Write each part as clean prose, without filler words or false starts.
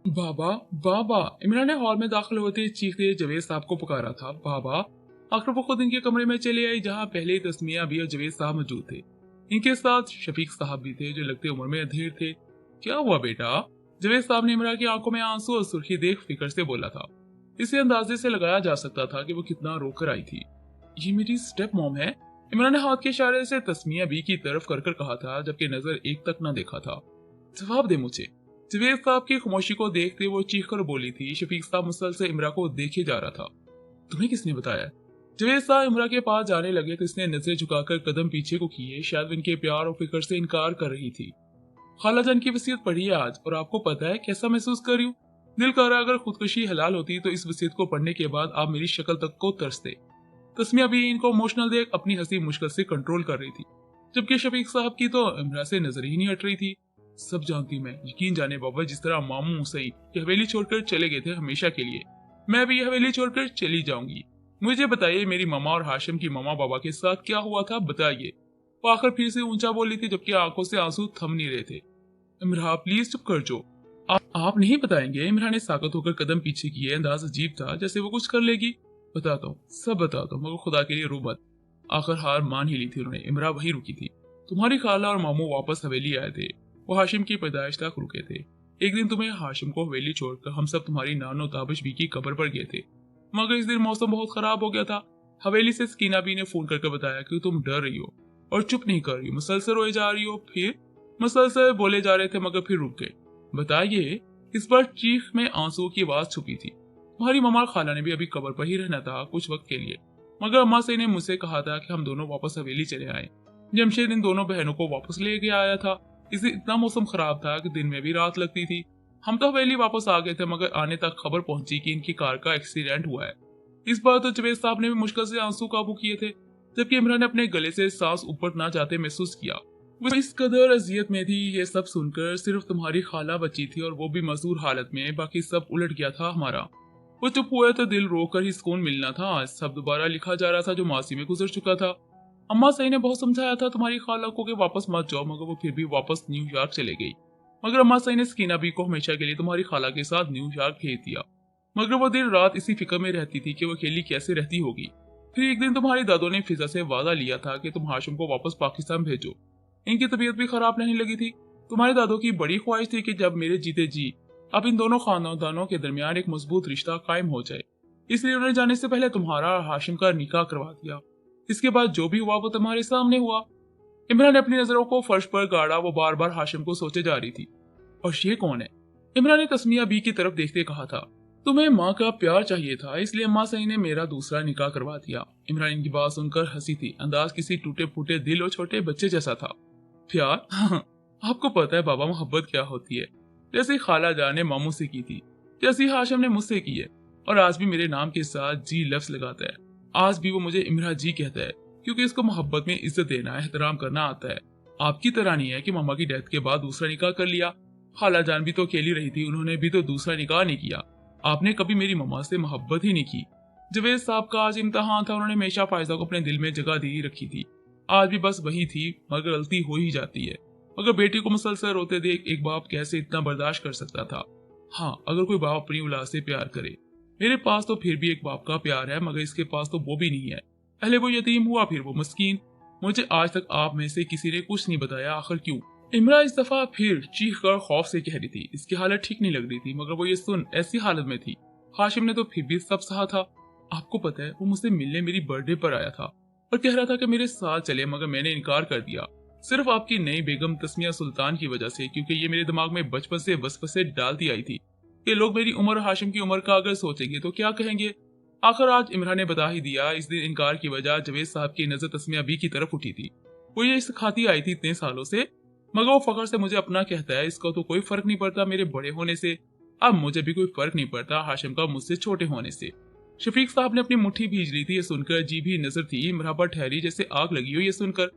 बाबा, बाबा। इमरान ने हॉल में दाखिल होते ही चीखते जवेद साहब को पुकारा था। बाबा। आखिर वो खुद इनके कमरे में चले आई जहाँ पहले ही तस्मिया भी और जवेद साहब मौजूद थे। इनके साथ शफीक साहब भी थे जो लगते उम्र में अधेड़ थे। क्या हुआ बेटा? जवेद साहब ने इमरान की आंखों में आंसू और सुर्खी देख फिक्र से बोला था। इसे अंदाजे से लगाया जा सकता था कि वो कितना रोकर आई थी। ये मेरी स्टेप मॉम है। इमरान ने हाथ के इशारे से तस्मिया बी की तरफ कर कर कहा था, जबकि नजर एक तक न देखा था। जवाब दे मुझे। जवेद साहब की खामोशी को देखते वो चीख कर बोली थी। शफीक साहब मुसलसल इमरा को देखे जा रहा था। तुम्हें किसने बताया? जवेद साहब इमरा के पास जाने लगे तो इसने नजरें झुकाकर कदम पीछे को किए। शायद वो इनके प्यार और फिक्र से इनकार कर रही थी। खाला जान की वसीयत पढ़ी है आज, और आपको पता है कैसा महसूस कर रही हूँ। दिल कर रहा अगर खुदकुशी हलाल होती तो इस वसीयत को पढ़ने के बाद आप मेरी शक्ल तक को तरसते। तस्मिया भी इनको इमोशनल देख अपनी हंसी मुश्किल से कंट्रोल कर रही थी, जबकि शफीक साहब की तो इमरा से नजर ही नहीं हट रही थी। सब जानती मैं, यकीन जाने बाबा, जिस तरह मामू मुसई ये हवेली छोड़कर चले गए थे हमेशा के लिए, मैं भी ये हवेली छोड़कर चली जाऊंगी। मुझे बताइए मेरी मामा और हाशिम की मामा बाबा के साथ क्या हुआ था, बताइए। वो आखिर फिर से ऊंचा बोली थी, जबकि आंखों से आंसू थम नहीं रहे थे। इमरा प्लीज चुप कर जो। आप नहीं बताएंगे? इमरा ने साकत होकर कदम पीछे किए। अंदाज अजीब था जैसे वो कुछ कर लेगी। बताता हूँ, सब बताता हूँ, मगर खुदा के लिए रो मत। आखिर हार मान ही ली थी उन्होंने। इमरा वहीं रुकी थी। तुम्हारी खाला और मामू वापस हवेली आए थे। वो हाशिम की पैदाइश तक रुके थे। एक दिन तुम्हें हाशिम को हवेली छोड़कर हम सब तुम्हारी नानो ताबिश बी की कब्र पर गए थे, मगर इस दिन मौसम बहुत खराब हो गया था। हवेली से स्कीना बी ने फोन करके बताया कि तुम डर रही हो और चुप नहीं कर रही हो, मुसलसल रोए जा रही हो। फिर मुसलसल बोले जा रहे थे मगर फिर रुक गए। बताइए। इस बार चीख में आंसुओं की आवाज छुपी थी। तुम्हारी ममा खाला ने भी अभी कब्र पर ही रहना था कुछ वक्त के लिए, मगर अम्मा से ने मुझसे कहा था कि हम दोनों वापस हवेली चले आए। जमशेद इन दोनों बहनों को वापस लेके आया था। इस दिन इतना मौसम खराब था कि दिन में भी रात लगती थी। हम तो हवेली वापस आ गए थे, मगर आने तक खबर पहुंची कि इनकी कार का एक्सीडेंट हुआ है। इस बार तो जवेद साहब ने भी मुश्किल से आंसू काबू किए थे, जबकि इमरान ने अपने गले से सांस ऊपर ना जाते महसूस किया। वो इस कदर अजियत में थी। ये सब सुनकर सिर्फ तुम्हारी खाला बची थी, और वो भी मजदूर हालत में। बाकी सब उलट गया था हमारा। वो चुप हुआ तो दिल रोकर ही सुकून मिलना था। आज सब दोबारा लिखा जा रहा था जो मासी में गुजर चुका था। अम्मा सही ने बहुत समझाया था तुम्हारी खाला को कि वापस मत जाओ, मगर वो फिर भी वापस न्यूयॉर्क चले गई। मगर अम्मा सही ने स्कीना बी को हमेशा के लिए तुम्हारी खाला के साथ न्यूयॉर्क भेज दिया। मगर वो दिन रात इसी फिक्र में रहती थी कि वो अकेली कैसे रहती होगी। फिर एक दिन तुम्हारी दादों ने फिजा से वादा लिया था कि तुम हाशिम को वापस पाकिस्तान भेजो। इनकी तबीयत भी खराब नहीं लगी थी। तुम्हारे दादों की बड़ी ख्वाहिश थी कि जब मेरे जीते जी अब इन दोनों खानदानों के दरमियान एक मजबूत रिश्ता कायम हो जाए। इसलिए उन्हें जाने से पहले तुम्हारा और हाशिम का निकाह करवा दिया। इसके बाद जो भी हुआ वो तुम्हारे सामने हुआ। इमरान ने अपनी नजरों को फर्श पर गाड़ा। वो बार बार हाशिम को सोचे जा रही थी। और ये कौन है? इमरान ने तस्मिया बी की तरफ देखते कहा था। तुम्हें माँ का प्यार चाहिए था, इसलिए माँ सही ने मेरा दूसरा निकाह करवा दिया। इमरान की बात सुनकर हंसी थी। अंदाज किसी टूटे फूटे दिल और छोटे बच्चे जैसा था। प्यार? आपको पता है बाबा मोहब्बत क्या होती है। जैसे खाला जान ने मामू से की थी, जैसे हाशिम ने मुझसे की है, और आज भी मेरे नाम के साथ जी लफ्ज लगाता है। आज भी वो मुझे इमरा जी कहता है, क्योंकि इसको मोहब्बत में इज्जत देना, एहतराम करना आता है। आपकी तरह नहीं है कि मामा की डेथ के बाद दूसरा निकाह कर लिया। खाला जान भी तो अकेली रही थी, उन्होंने भी तो दूसरा निकाह नहीं किया। आपने कभी मेरी मम्मा से मोहब्बत ही नहीं की। जवेद साहब का आज इम्तहान था। उन्होंने हमेशा फायजा को अपने दिल में जगह दी रखी थी। आज भी बस वही थी, मगर गलती हो ही जाती है। मगर बेटी को मुसलसल रोते देख एक बाप कैसे इतना बर्दाश्त कर सकता था? हाँ, अगर कोई बाप अपनी औलाद से प्यार करे। मेरे पास तो फिर भी एक बाप का प्यार है, मगर इसके पास तो वो भी नहीं है। पहले वो यतीम हुआ, फिर वो मस्कीन। मुझे आज तक आप में से किसी ने कुछ नहीं बताया, आखिर क्यों? इमरा इस दफा फिर चीख कर खौफ से कह रही थी। इसकी हालत ठीक नहीं लग रही थी, मगर वो ये सुन ऐसी हालत में थी। हाशिम ने तो फिर भी सब सहा था। आपको पता है, वो मुझसे मिलने मेरी बर्थडे पर आया था और कह रहा था कि मेरे साथ चले, मगर मैंने इनकार कर दिया। सिर्फ आपकी नई बेगम तस्मिया सुल्तान की वजह से, क्योंकि ये मेरे दिमाग में बचपन से वसवसे डालती आई थी कि लोग मेरी उम्र और हाशिम की उम्र का अगर सोचेंगे तो क्या कहेंगे। आखिर आज इमरान ने बता ही दिया। इस दिन इनकार की वजह जवेद साहब की नजर तस्मिया बी की तरफ उठी थी। वो ये सिखाती आई थी इतने सालों से, मगर वो फखर से मुझे अपना कहता है। इसको तो कोई फर्क नहीं पड़ता मेरे बड़े होने से। अब मुझे भी कोई फर्क नहीं पड़ता हाशिम का मुझसे छोटे होने से। शफीक साहब ने अपनी मुट्ठी भीज ली थी। ये सुनकर जी भी नजर थी इमरा पर ठहरी, जैसे आग लगी हो। ये सुनकर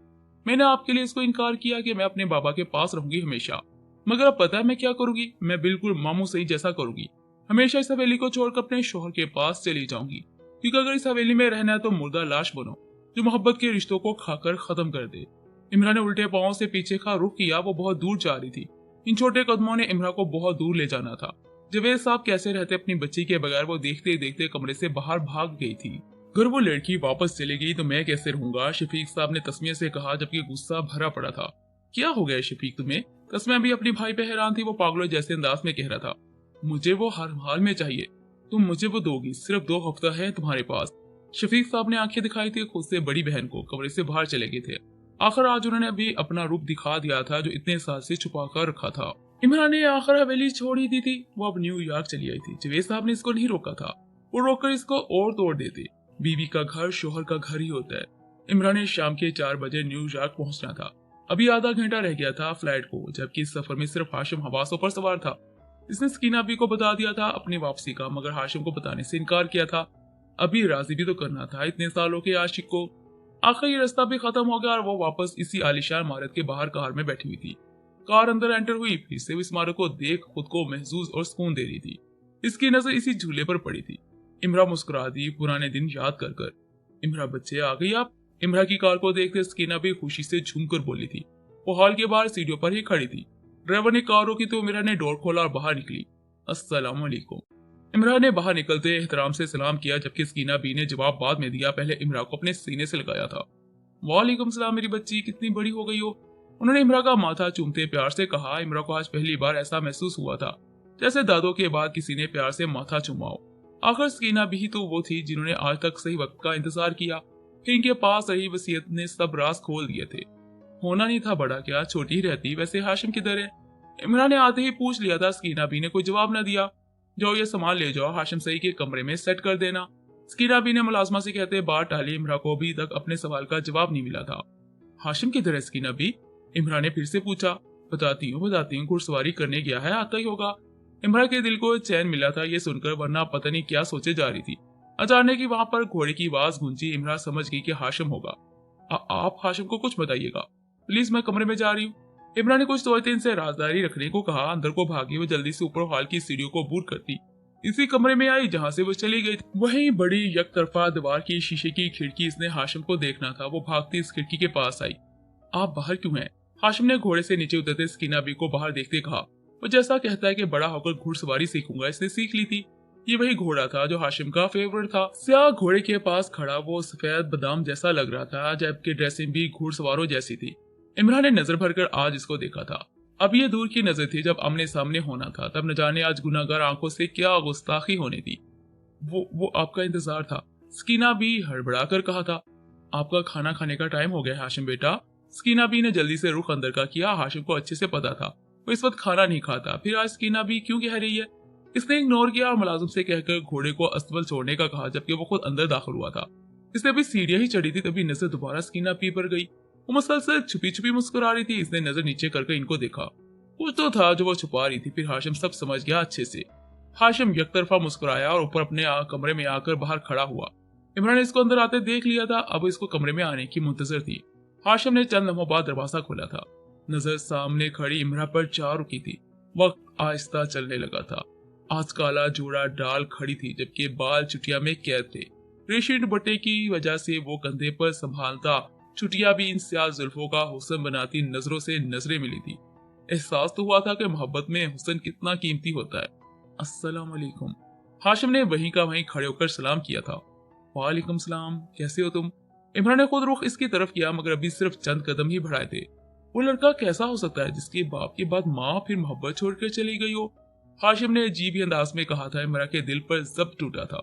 मैंने आपके लिए इसको इनकार किया कि मैं अपने बाबा के पास रहूंगी हमेशा, मगर अब पता है मैं क्या करूंगी? मैं बिल्कुल मामू सही जैसा करूंगी। हमेशा इस हवेली को छोड़कर अपने शोहर के पास चली जाऊंगी, क्योंकि अगर इस हवेली में रहना है तो मुर्दा लाश बनो जो मोहब्बत के रिश्तों को खाकर खत्म कर दे। इमरा ने उल्टे पांव से पीछे का रुख किया। वो बहुत दूर जा रही थी। इन छोटे कदमों ने इमरा को बहुत दूर ले जाना था। जवेद साहब कैसे रहते अपनी बच्ची के बगैर वो देखते देखते कमरे से बाहर भाग गई थी। अगर वो लड़की वापस चली गई तो मैं कैसे रहूंगा, शफीक साहब ने तस्मिया से कहा जबकि गुस्सा भरा पड़ा था। क्या हो गया शफीक तुम्हें? तस्मिया भी अपनी भाई पे हैरान थी। वो पागलों जैसे अंदाज में कह रहा था, मुझे वो हर हाल में चाहिए, तुम मुझे वो दोगी, सिर्फ 2 हफ्ता है तुम्हारे पास। शफीक साहब ने आंखें दिखाई थी, खुद से बड़ी बहन को कमरे से बाहर चले गए थे। आखिर आज उन्होंने अभी अपना रूप दिखा दिया था जो इतने साल से छुपा कर रखा था। इमरान ने आखिर हवेली छोड़ ही दी थी, वो अब न्यूयॉर्क चली आई थी। जवेद साहब ने इसको नहीं रोका था, वो रोककर इसको और तोड़ देते। बीवी का घर शोहर का घर ही होता है। इमरान ने शाम के 4 बजे न्यूयॉर्क पहुंचना था। अभी आधा घंटा रह गया था फ्लाइट को, जबकि इस सफर में सिर्फ हाशिम हवासों पर सवार था। इसने स्कीना बी को बता दिया था अपनी वापसी का, मगर हाशिम को बताने से इनकार किया था। अभी राजी भी तो करना था इतने सालों के आशिक को। आखिर ये रास्ता भी खत्म हो गया और वो वापस इसी आलिशान इमारत के बाहर कार में बैठी हुई थी। कार अंदर एंटर हुई, फिर से इस इमारत को देख खुद को महसूस और सुकून दे रही थी। इसकी नजर इसी झूले पर पड़ी थी। इमरा मुस्कुरा दी, पुराने दिन याद कर कर। इमरा बच्चे आ गई आप? इमरा की कार को देखते स्कीना भी खुशी से झूमकर बोली थी। वो हॉल के बाहर सीढ़ियों पर ही खड़ी थी। ड्राइवर ने कार रोकी तो इमरा ने डोर खोला और बाहर निकली। अस्सलाम वालेकुम। इमरा ने बाहर निकलते एहतराम से सलाम किया, जबकि स्कीना बी ने जवाब बाद में दिया। पहले इमरा को अपने सीने से लगाया था। वालेकुम सलाम मेरी बच्ची, कितनी बड़ी हो गई हो। उन्होंने इमरा का माथा चूमते प्यार से कहा। इमरा को आज पहली बार ऐसा महसूस हुआ था जैसे दादों के बाद किसी ने प्यार से माथा चूमा हो। आखिर स्कीना भी तो वो थी जिन्होंने आज तक सही वक्त का इंतजार किया। फिर इनके पास रही वसीयत ने सब राज खोल दिए थे। होना नहीं था बड़ा क्या, छोटी ही रहती। वैसे हाशिम किधर है? इमरान ने आते ही पूछ लिया था। स्कीना बी ने कोई जवाब न दिया। जाओ ये सामान ले जाओ, हाशिम सही के कमरे में सेट कर देना। स्कीना बी ने मुलाजमा से कहते बात टाली। इमरा को अभी तक अपने सवाल का जवाब नहीं मिला था। हाशिम किधर है स्कीना बी? इमरान ने फिर से पूछा। बताती हूँ घुड़सवारी करने गया है, आता ही होगा। इमरा के दिल को चैन मिला था ये सुनकर, वरना पता नहीं क्या सोचे जा रही थी। अचानक ही वहां पर घोड़े की आवाज गूंजी। इमरा समझ गई कि हाशिम होगा। आप हाशिम को कुछ बताइएगा प्लीज, मैं कमरे में जा रही हूँ। इमरान ने कुछ सोचते इनसे राजदारी रखने को कहा। अंदर को भागी वो जल्दी से ऊपर हॉल की सीढ़ियों को बूट करती इसी कमरे में आई जहां से वो चली गई। वहीं बड़ी यकतरफा दीवार की शीशे की खिड़की, इसने हाशिम को देखना था। वो भागती इस खिड़की के पास आई। आप बाहर क्यों हैं? हाशिम ने घोड़े से नीचे उतरते स्कीना बी को बाहर देखते कहा। वो जैसा कहता है कि बड़ा होकर घुड़सवारी सीखूंगा, इसने सीख ली थी। ये वही घोड़ा था जो हाशिम का फेवरेट था। स्याह घोड़े के पास खड़ा वो सफेद बादाम जैसा लग रहा था, जबकि ड्रेसिंग भी घुड़सवारों जैसी थी। इमरान ने नजर भरकर आज इसको देखा था। अब ये दूर की नजर थी, जब आमने सामने होना था तब न जाने आज गुनाहगार आंखों से क्या गुस्ताखी होनी थी। वो आपका इंतजार था, स्कीना बी हड़बड़ा कर कहा था। आपका खाना खाने का टाइम हो गया हाशिम बेटा। स्कीना बी ने जल्दी से रुख अंदर का किया। हाशिम को अच्छे से पता था वो इस वक्त खाना नहीं खाता, फिर आज स्कीना बी क्यों कह रही है। इसने इग्नोर किया और मुलाजिम से कहकर घोड़े को अस्तबल छोड़ने का कहा, जबकि वो खुद अंदर दाखिल हुआ था। इसने अभी सीढ़ियां ही चढ़ी थी तभी नजर दोबारा स्कीना बी पर गई। वो मुसलसल छुपी छुपी मुस्कुरा रही थी। इसने नजर नीचे करके इनको देखा। कुछ तो था जो वो छुपा रही थी। फिर हाशिम सब समझ गया अच्छे से। हाशिम यकतरफा मुस्कुराया और ऊपर अपने कमरे में आकर बाहर खड़ा हुआ। इमरान ने इसको अंदर आते देख लिया था, अब इसको कमरे में आने की मुंतजर थी। हाशिम ने चंद लम्हों बाद दरवाजा खोला था। नजर सामने खड़ी इमरा पर जा रुकी थी। वक्त आहिस्ता चलने लगा था। आज काला जोड़ा डाल खड़ी थी, जबकि बाल चुटिया में कैद थे। रेशमी दुपट्टे की वजह से वो कंधे पर संभालता चुटिया भी इन स्याह जुल्फों का हुस्न बनाती नजरों से नजरें मिली थी। एहसास तो हुआ था कि मोहब्बत में हुस्न कितना कीमती होता है। अस्सलाम वालेकुम। हाशिम ने वहीं का वहीं खड़े होकर सलाम किया था। वालेकुम सलाम, कैसे हो तुम? इमरान ने खुद रुख इसकी तरफ किया, मगर अभी सिर्फ चंद कदम ही बढ़ाए थे। वो लड़का कैसा हो सकता है जिसके बाप के बाद माँ फिर मोहब्बत छोड़कर चली गई हो? हाशिम ने अजीब ही अंदाज में कहा था। इमरान के दिल पर जब्त टूटा था।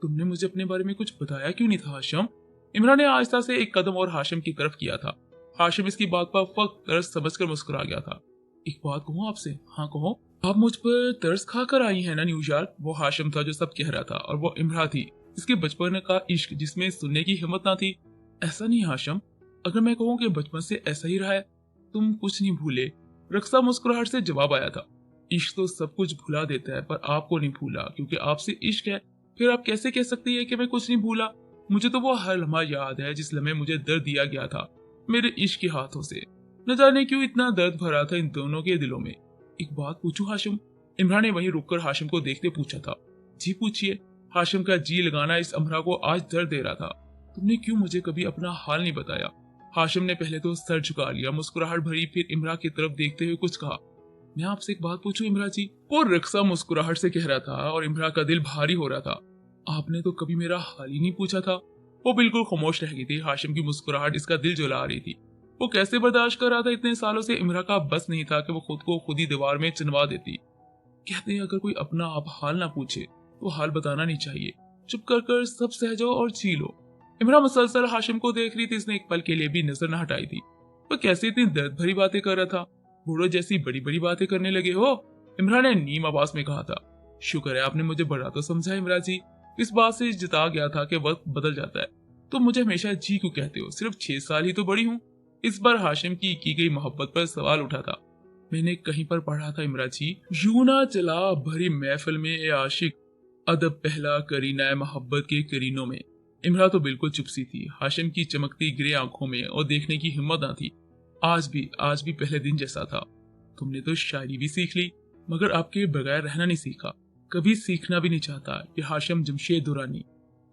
तुमने मुझे अपने बारे में कुछ बताया क्यों नहीं था हाशिम? इमरान ने आहिस्ता से एक कदम और हाशिम की तरफ किया था। हाशिम इसकी बात पर फक्त तरस समझकर मुस्कुरा गया था। एक बात कहूँ आपसे? हाँ कहो। आप मुझ पर तरस खाकर आई है ना न्यूयॉर्क? वो हाशिम था जो सब कह रहा था, और वो इमरा थी इसके बचपन का इश्क जिसमें सुनने की हिम्मत ना थी। ऐसा नहीं हाशिम, अगर मैं कहूँ कि बचपन से ऐसा ही रहा है, तुम कुछ नहीं भूले। रक्सा मुस्कुराहट से जवाब आया था। इश्क तो सब कुछ भुला देता है, पर आपको नहीं भूला क्योंकि आपसे इश्क है। फिर आप कैसे कह सकती है कि मैं कुछ नहीं भूला? मुझे तो वो हर लम्हा याद है जिस लम्हे मुझे दर्द दिया गया था मेरे इश्क के हाथों से। न जाने क्यों इतना दर्द भरा था इन दोनों के दिलों में। एक बात पूछूं हाशिम? इमरान ने वहीं रुककर हाशिम को देखते पूछा था। जी पूछिए। हाशिम का जी लगाना इस अमरा को आज दर्द दे रहा था। तुमने क्यों मुझे कभी अपना हाल नहीं बताया? हाशिम ने पहले तो सर झुका लिया, मुस्कुराहट भरी, फिर इमरा की तरफ देखते हुए कुछ कहा। मैं आपसे एक बात पूछूं इमरा जी? वो रक्सा मुस्कुराहट से कह रहा था और इमरा का दिल भारी हो रहा था। आपने तो कभी मेरा हाल ही नहीं पूछा था। वो बिल्कुल खामोश रह गई थी। हाशिम की मुस्कुराहट इसका दिल जला रही थी। वो कैसे बर्दाश्त कर रहा था इतने सालों से। इमरा का बस नहीं था कि वो खुद को खुद ही दीवार में चिनवा देती। कहते हैं अगर कोई अपना आप हाल ना पूछे तो हाल बताना नहीं चाहिए। चुप कर कर सब सह जाओ और जी लो। इमरा मुसलसल हाशिम को देख रही थी। इसने एक पल के लिए भी नजर न हटाई थी। वो कैसे इतनी दर्द भरी बातें कर रहा था। बूढ़ो जैसी बड़ी बड़ी बातें करने लगे हो, इमरा ने नीम आवाज में कहा था। शुक्र है आपने मुझे बड़ा तो समझा इमरा जी। इस बात से जिता गया था कि वक्त बदल जाता है। तो मुझे हमेशा जी क्यों कहते हो? सिर्फ 6 साल ही तो बड़ी हूँ। इस बार हाशिम की गई मोहब्बत पर सवाल उठा था। मैंने कहीं पर पढ़ा था इमरा जी, यूं ना चला भरी महफिल में ए आशिक, अदब पहला करीना है मोहब्बत के करीनों में। इमरा तो बिल्कुल चुप सी थी। हाशिम की चमकती ग्रे आंखों में और देखने की हिम्मत ना थी। आज भी पहले दिन जैसा था। तुमने तो शायरी भी सीख ली, मगर आपके बगैर रहना नहीं सीखा। कभी सीखना भी नहीं चाहता। ये हाशिम जमशेद दुरानी।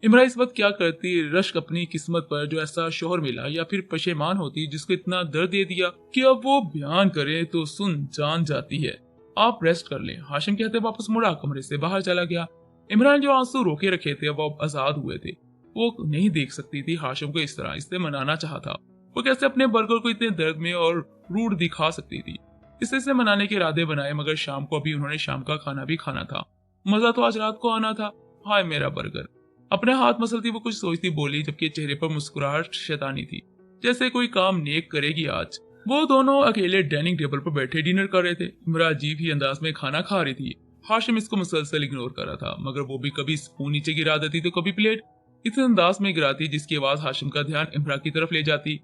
इमरा इस वक्त क्या करती? रश्क अपनी किस्मत पर जो ऐसा शोहर मिला, या फिर पशेमान होती जिसको इतना दर्द दे दिया कि अब वो बयान करे तो सुन जान जाती है। आप रेस्ट कर लें, हाशिम कहते वापस मुड़ा, कमरे से बाहर चला गया। इमरान जो आंसू रोके रखे थे वो अब आजाद हुए थे। वो नहीं देख सकती थी हाशिम को इस तरह। इससे मनाना चाहता। वो कैसे अपने बर्गर को इतने दर्द में और रूड दिखा सकती थी। इसे मनाने के इरादे बनाए, मगर शाम को अभी उन्होंने शाम का खाना भी खाना था। मजा तो आज रात को आना था। हाय मेरा बर्गर। अपने हाथ मसलती वो कुछ सोचती बोली, जबकि चेहरे पर मुस्कुराहट शैतानी थी, जैसे कोई काम नेक करेगी आज। वो दोनों अकेले डाइनिंग टेबल पर बैठे डिनर कर रहे थे। इमरा अजीब ही अंदाज में खाना खा रही थी। हाशिम इसको मुसलसल इग्नोर कर रहा था, मगर वो भी कभी स्पून नीचे गिरा देती तो कभी प्लेट इस अंदाज में गिराती जिसकी आवाज हाशिम का ध्यान इमरा की तरफ ले जाती।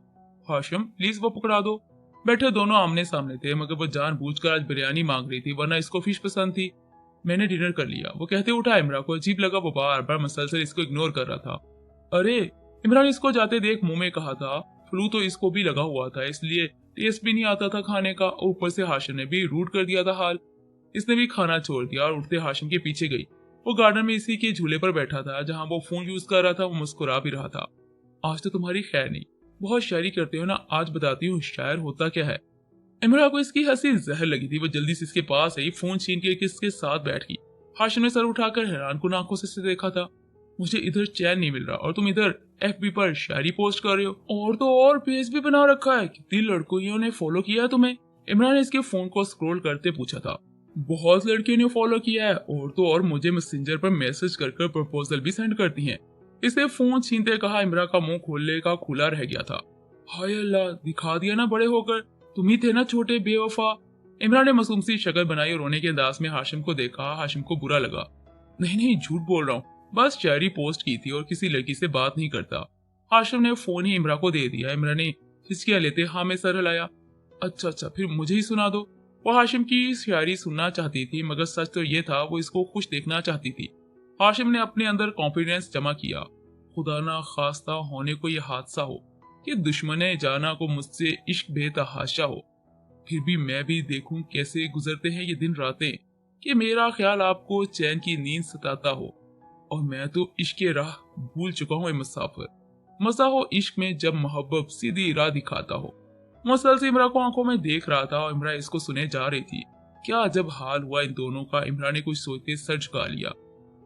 हाशिम प्लीज वो पकड़ा दो। बैठे दोनों आमने सामने थे, मगर वो जानबूझकर आज बिरयानी मांग रही थी, वरना इसको फिश पसंद थी। मैंने डिनर कर लिया, वो कहते उठा। इमरा को अजीब लगा, वो बार बार मसलसल इसको इग्नोर कर रहा था। अरे, इमरा ने इसको जाते देख मुंह में कहा था। फ्लू तो इसको भी लगा हुआ था, इसलिए टेस्ट भी नहीं आता था खाने का। ऊपर से हाशिम ने भी रूट कर दिया था हाल। इसने भी खाना छोड़ दिया और उठते हाशिम के पीछे गई। वो गार्डन में इसी के झूले पर बैठा था, जहां वो फोन यूज कर रहा था। वो मुस्कुरा भी रहा था। आज तो तुम्हारी खैर नहीं, बहुत शायरी करते हो ना, आज बताती हूँ शायर होता क्या है। इमरा को इसकी हंसी जहर लगी थी। वो जल्दी से इसके पास आई, फोन छीन के किसके साथ बैठ गई। हाशिम ने सर उठाकर हैरान कुन आंखों से देखा था। मुझे इधर चैन नहीं मिल रहा और तुम इधर FB पर शायरी पोस्ट कर रहे हो, और तो और पेज भी बना रखा है। कितनी लड़कियों ने फॉलो किया है तुम्हें? इमरान ने इसके फोन को स्क्रॉल करते पूछा था। बहुत लड़कियों ने फॉलो किया है, और तो और मुझे मैसेंजर पर मैसेज कर प्रपोजल भी सेंड करती हैं। इसे फोन छीनते कहा। इमरा का मुंह खोलने का खुला रह गया था। हाय अल्लाह, दिखा दिया ना बड़े होकर। तुम ही थे ना छोटे बेवफा। इमरान ने मासूम सी शक्ल बनाई और रोने के अंदाज में हाशिम को देखा। हाशिम को बुरा लगा। नहीं झूठ बोल रहा हूँ, बस शायरी पोस्ट की थी और किसी लड़की से बात नहीं करता। हाशिम ने फोन ही इमरा को दे दिया। इमरान ने हिचकियां लेते हाँ में सर हिलाया। अच्छा फिर मुझे ही सुना दो। वो हाशिम की शायरी सुनना चाहती थी, मगर सच तो ये था वो इसको खुश देखना चाहती थी। हाशिम ने अपने अंदर कॉन्फिडेंस जमा किया। खुदा ना खास्ता होने को यह हादसा हो कि दुश्मने जाना को मुझसे इश्क बेतहाशा हो, फिर भी मैं भी देखूं कैसे गुजरते हैं ये दिन रातें, कि मेरा ख्याल आपको चैन की नींद सताता हो, और मैं तो इश्क के राह भूल चुका हूँ मुसाफिर। मजा हो इश्क में जब मोहब्बत सीधी राह दिखाता हो। मुसलसल इमरा को आंखों में देख रहा था और इमरा इसको सुने जा रही थी। क्या जब हाल हुआ इन दोनों का। इमरा ने कुछ सोचते सर झुका लिया।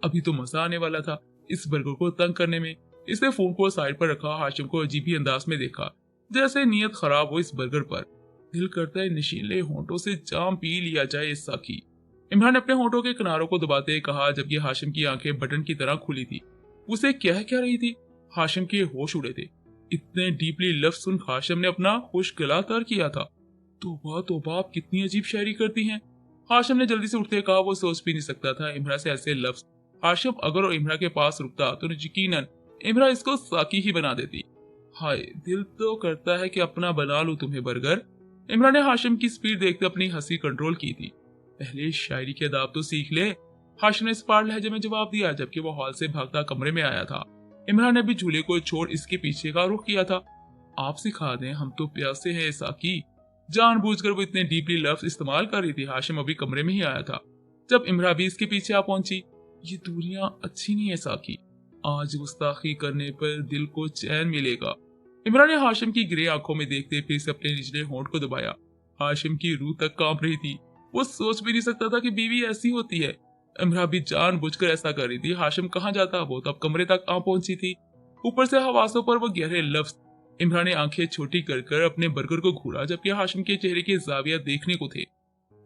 अभी तो मजा आने वाला था इस बर्गर को तंग करने में। इसने फोन को साइड पर रखा। हाशिम को अजीब ही अंदाज में देखा, जैसे नीयत खराब हो इस बर्गर पर। दिल करता है नशीले होंठों से जाम पी लिया जाए इस साकी। इमरान ने अपने होंठों के किनारों को दबाते कहा, जबकि हाशिम की आंखें बटन की तरह खुली थी। उसे क्या रही थी? हाशिम के होश उड़े थे। इतने डीपली लफ्ज सुन हाशिम ने अपना होश गला तर किया था। तौबा आप कितनी अजीब शायरी करती हैं। हाशिम ने जल्दी से उठते कहा। वो सोच भी नहीं सकता था इमरा से ऐसे लफ्ज। हाशिम अगर इमरा के पास रुकता तो यकीनन इमरा इसको साकी ही बना देती। हाय, दिल तो करता है कि अपना बना लूं तुम्हें बर्गर। इमरान ने हाशिम की स्पीड देखते अपनी हंसी कंट्रोल की थी। पहले शायरी के अदाब तो सीख ले, हाशिम ने स्पार्ट लहजे में जवाब दिया, जबकि वो हॉल से भागता कमरे में आया था। इमरान ने भी झूले को छोड़ इसके पीछे का रुख किया था। आप सिखा दें, हम तो प्यासे हैं साकी। जानबूझकर वो इतने डीपली लफ्ज इस्तेमाल कर रही थी। हाशिम अभी कमरे में ही आया था जब इमरा भी इसके पीछे आ पहुंची। ये दूरियां अच्छी नहीं है साकी, आज गुस्ताखी करने पर दिल को चैन मिलेगा। इमरान ने हाशिम की ग्रे आंखों में देखते फिर से अपने निचले होंठ को दबाया। हाशिम की रूह तक कांप रही थी। वो सोच भी नहीं सकता था कि बीवी ऐसी होती है। इमरान भी जानबूझकर ऐसा कर रही थी। हाशिम कहाँ जाता, वो तो अब कमरे तक आ पहुंची थी। ऊपर से हवासों पर वो गहरे लफ्ज। इमरान ने आंखें छोटी कर कर अपने बर्गर को घूरा, जबकि हाशिम के चेहरे के जाविया देखने को थे।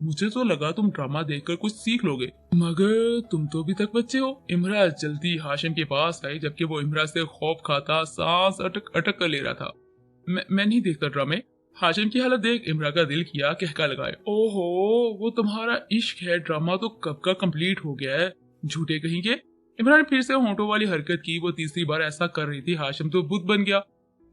मुझे तो लगा तुम ड्रामा देखकर कुछ सीख लोगे, मगर तुम तो अभी तक बच्चे हो। इमरान जल्दी हाशिम के पास आई, जबकि वो इमरान से खौफ खाता सांस अटक अटक कर ले रहा था। मैं नहीं देखता ड्रामे। हाशिम की हालत देख इमरान का दिल किया कहका लगाए, ओहो वो तुम्हारा इश्क है, ड्रामा तो कब का कंप्लीट हो गया है, झूठे कहीं के। इमरान ने फिर से होंठों वाली हरकत की। वो तीसरी बार ऐसा कर रही थी। हाशिम तो बुत बन गया।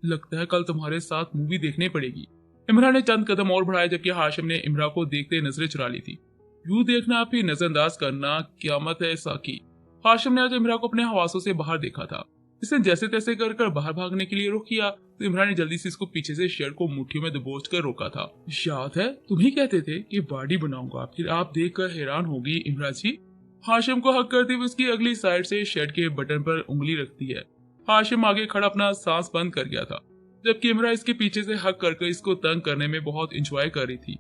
लगता है कल तुम्हारे साथ मूवी देखने पड़ेगी। इमरान ने चंद कदम और बढ़ाए, जबकि हाशिम ने इमरान को देखते नजरें चुरा ली थी। यूं देखना आप ही नजरअंदाज करना क्यामत है साकी। हाशिम ने आज इमरान को अपने हवासों से बाहर देखा था। इसने जैसे तैसे कर बाहर भागने के लिए रुख किया, तो इमरान ने जल्दी से इसको पीछे से शर्ट को मुट्ठियों में दबोच कर रोका था। याद है तुम ही कहते थे कि बॉडी बनाऊंगा, फिर आप देखकर हैरान होगी इमरान जी। हाशिम को हक करते हुए उसकी अगली साइड से शर्ट के बटन पर उंगली रखती है। हाशिम आगे खड़ा अपना सांस बंद कर गया था, जबकि इमरान इसके पीछे से हक करके इसको तंग करने में बहुत इंजॉय कर रही थी।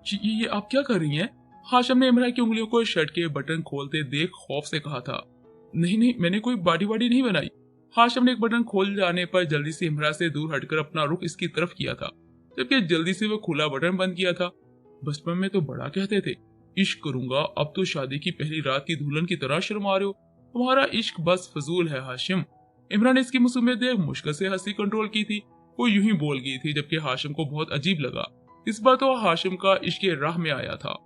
ये आप क्या कर रही हैं? हाशिम ने इमरान की उंगलियों को शर्ट के बटन खोलते देख खौफ से कहा था। नहीं, मैंने कोई बॉडी वाडी नहीं बनाई। हाशिम ने एक बटन खोल जाने पर जल्दी से इमरान से दूर हटकर अपना रुख इसकी तरफ किया था, जबकि जल्दी से वो खुला बटन बंद किया था। बचपन में तो बड़ा कहते थे इश्क करूंगा, अब तो शादी की पहली रात की दुल्हन की तरह शर्मा रहे हो। तुम्हारा इश्क बस फजूल है हाशिम। इमरान ने इसकी मुसूमियत देख मुश्किल से हंसी कंट्रोल की थी। वो यूं ही बोल गई थी, जबकि हाशिम को बहुत अजीब लगा। इस बार तो हाशिम का इश्क के राह में आया था।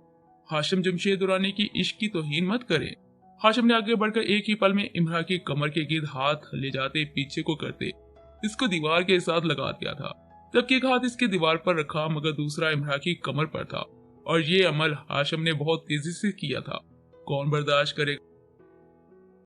हाशिम जमशेद दुरानी की इश्क की तौहीन मत करे। हाशिम ने आगे बढ़कर एक ही पल में इमरान की कमर के गिर्द हाथ ले जाते पीछे को करते इसको दीवार के साथ लगा दिया था, जबकि एक हाथ इसके दीवार पर रखा मगर दूसरा इमरान की कमर पर था। और ये अमल हाशिम ने बहुत तेजी से किया था। कौन बर्दाश्त करे।